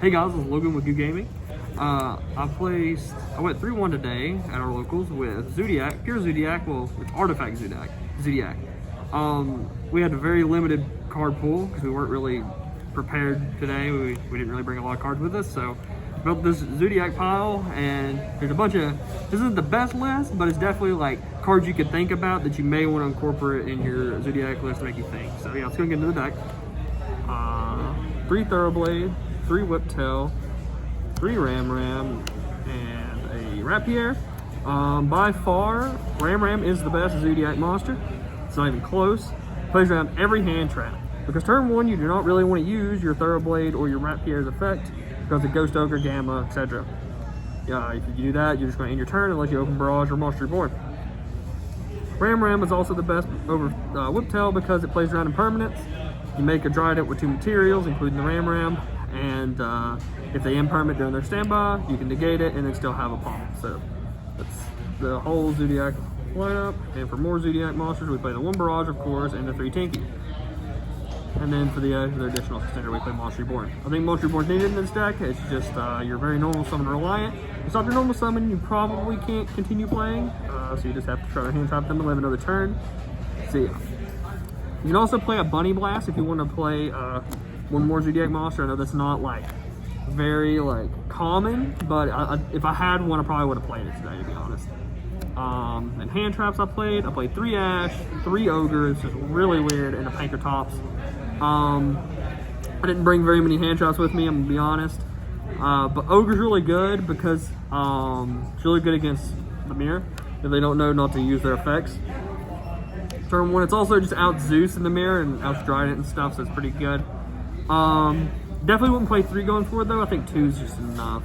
Hey guys, this is Logan with Goo Gaming. I went 3-1 today at our locals with Zoodiac, pure Zoodiac. Well, it's Artifact Zoodiac. We had a very limited card pool because we weren't really prepared today. We didn't really bring a lot of cards with us, so built this Zoodiac pile, and there's a bunch of, this isn't the best list, but it's definitely like cards you could think about that you may want to incorporate in your Zoodiac list to make you think. So yeah, let's go get into the deck. 3 Thoroughblade, 3 Whiptail, 3 Ram, and a Rapier. By far, Ram is the best Zoodiac monster. It's not even close. Plays around every hand trap. Because turn 1, you do not really want to use your Thoroughblade or your Rapier's effect because of Ghost Ogre, Gamma, etc. If you do that, you're just going to end your turn unless you open Barrage or Monster Reborn. Ram is also the best over Whiptail because it plays around impermanence. You make a Dryad with 2 materials, including the Ram, and if they impermanent during their standby, you can negate it and then still have a palm. So that's the whole Zoodiac lineup. And for more Zoodiac monsters, we play the 1 Barrage, of course, and the 3 Tinky. And then for the additional extender, we play Monster Reborn. I think Monster Reborn's needed in this deck. It's just you're very normal summon reliant. If it's not your normal summon, you probably can't continue playing. So you just have to try to hand trap them and live another turn. So yeah. You can also play a Bunny Blast if you want to play one more Zoodiac monster. I know that's not like very like common, but if I had one, I probably would have played it today, to be honest. And hand traps I played 3 Ash, 3 Ogres, just really weird, and a Pankratops. I didn't bring very many hand traps with me, I'm gonna be honest. But Ogre's really good because it's really good against the mirror if they don't know not to use their effects. Turn 1, it's also just out Zeus in the mirror and out Trident and stuff, so it's pretty good. Definitely wouldn't play 3 going forward though. I think 2 is just enough.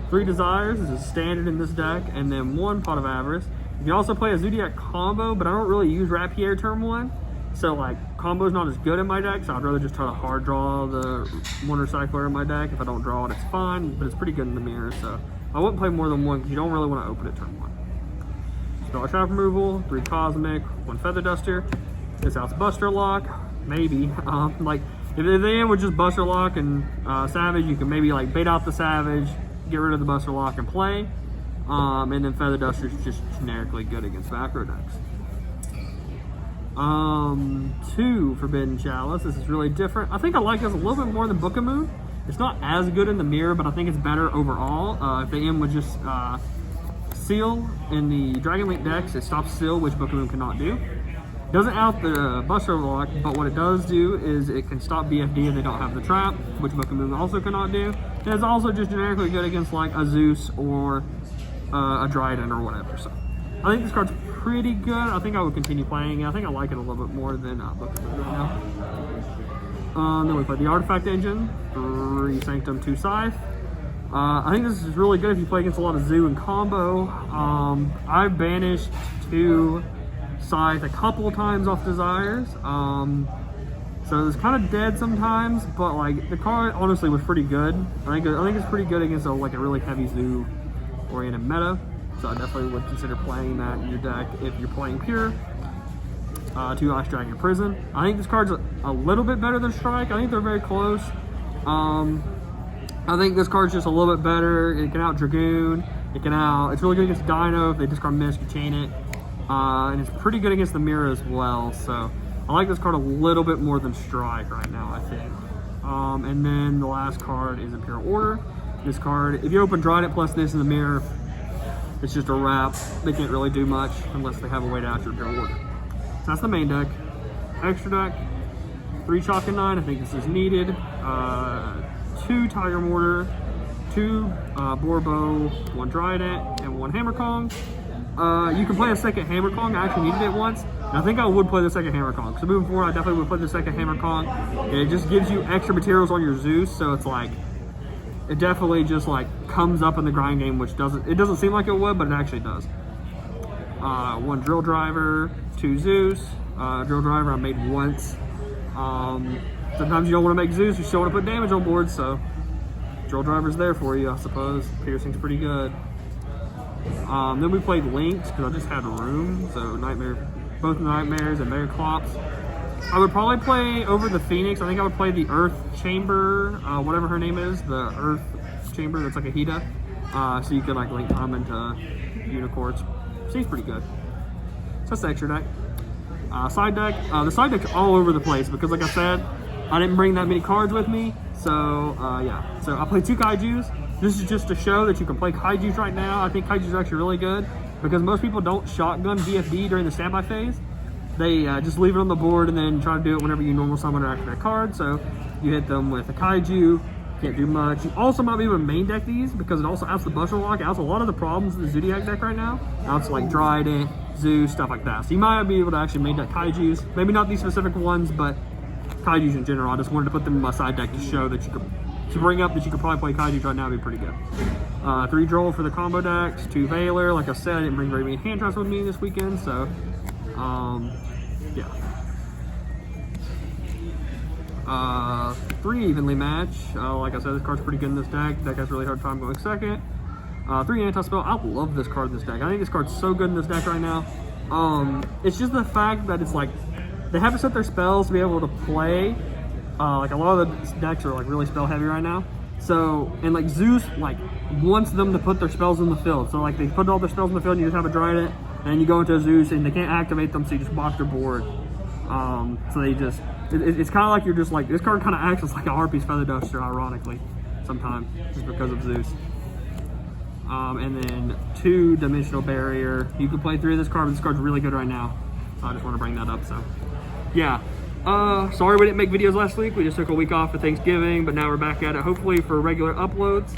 3 Desires is a standard in this deck, and then 1 Pot of Avarice. You can also play a Zoodiac combo, but I don't really use Rapier turn 1, so like combo's not as good in my deck, so I'd rather just try to hard draw the Wonder Cycler in my deck. If I don't draw it, it's fine, but it's pretty good in the mirror, so I wouldn't play more than 1 because you don't really want to open it turn 1. Spell Trap Removal, 3 Cosmic, 1 Feather Duster. This out's Buster Lock, maybe. Like if they end with just Buster Lock and Savage, you can maybe like bait out the Savage, get rid of the Buster Lock and play. And then Feather Duster is just generically good against macro decks. 2 Forbidden Chalice. This is really different. I think I like this a little bit more than Book of Moon. It's not as good in the mirror, but I think it's better overall. If they end with just Seal in the Dragon Link decks, it stops Seal, which Book of Moon cannot do. Doesn't out the Buster Lock, but what it does do is it can stop BFD if they don't have the trap, which Book of Moon also cannot do. And it's also just generically good against like a Zeus or a Dryden or whatever. So I think this card's pretty good. I think I would continue playing it. I think I like it a little bit more than Book of Moon right now. Then we play the Artifact Engine, 3 Sanctum, 2 Scythe. I think this is really good if you play against a lot of Zoo and combo. I banished 2 Scythe a couple of times off Desires. So it's kind of dead sometimes, but like the card honestly was pretty good. I think it's pretty good against like a really heavy Zoo oriented meta. So I definitely would consider playing that in your deck if you're playing pure. 2 Ice Dragon Prison. I think this card's a little bit better than Strike. I think they're very close. I think this card's just a little bit better. It can out Dragoon. It's really good against Dino. If they discard Mist, you chain it. And it's pretty good against the mirror as well. So I like this card a little bit more than Strike right now, I think. And then the last card is Imperial Order. This card, if you open Dryad plus this in the mirror, it's just a wrap. They can't really do much unless they have a way to out your Imperial Order. So that's the main deck. Extra deck, 3 Chalk and 9. I think this is needed. 2 Tiger Mortar, 2 Borbo, 1 Dryadant, and 1 Hammer Kong. You can play a second Hammer Kong. I actually needed it once, and I think I would play the second Hammer Kong. So moving forward, I definitely would play the second Hammer Kong. And it just gives you extra materials on your Zeus, so it's like, it definitely just like comes up in the grind game, which doesn't seem like it would, but it actually does. 1 Drill Driver, 2 Zeus. Drill Driver I made once. Sometimes you don't want to make Zeus, you still want to put damage on board, so Drill Driver's there for you, I suppose. Piercing's pretty good. Then we played Lynx, because I just had room, so Nightmare, both Nightmares and Bear Clops. I would probably play over the Phoenix. I think I would play the Earth Chamber, whatever her name is, the Earth Chamber that's like a Hida. So you could like link them into Unicorns. Seems pretty good. So that's the extra deck. Side deck. The side deck's all over the place because, like I said, I didn't bring that many cards with me. So yeah. So I played 2 Kaijus. This is just to show that you can play Kaijus right now. I think Kaijus are actually really good because most people don't shotgun DFD during the standby phase. They just leave it on the board and then try to do it whenever you normal summon or activate a card. So you hit them with a Kaiju, can't do much. You also might be able to main deck these because it also outs the Buster Lock. It outs a lot of the problems in the Zoodiac deck right now. Outs like Dryden, Zeus, stuff like that. So you might be able to actually main deck Kaijus. Maybe not these specific ones, but Kaijus in general. I just wanted to put them in my side deck to show that you could, to bring up that you could probably play Kaijus right now would be pretty good. 3 Droll for the combo decks, 2 Veiler. Like I said, I didn't bring very many hand traps with me this weekend, so yeah. 3 Evenly Match. Like I said, this card's pretty good in this deck. Deck has a really hard time going second. 3 Anti-Spell. I love this card in this deck. I think this card's so good in this deck right now. It's just the fact that it's like they have to set their spells to be able to play. Like a lot of the decks are like really spell heavy right now. So, and like Zeus like wants them to put their spells in the field. So like they put all their spells in the field and you just have a Dryden and you go into a Zeus and they can't activate them, so you just block their board. So they just, it's kind of like you're just like, this card kind of acts as like a Harpy's Feather Duster, ironically, sometimes, just because of Zeus. And then 2 Dimensional Barrier. You can play 3 of this card, but this card's really good right now. So I just want to bring that up, so. Yeah. Sorry we didn't make videos last week. We just took a week off for Thanksgiving, but now we're back at it, hopefully for regular uploads.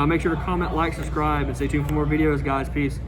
Make sure to comment, like, subscribe, and stay tuned for more videos, guys. Peace.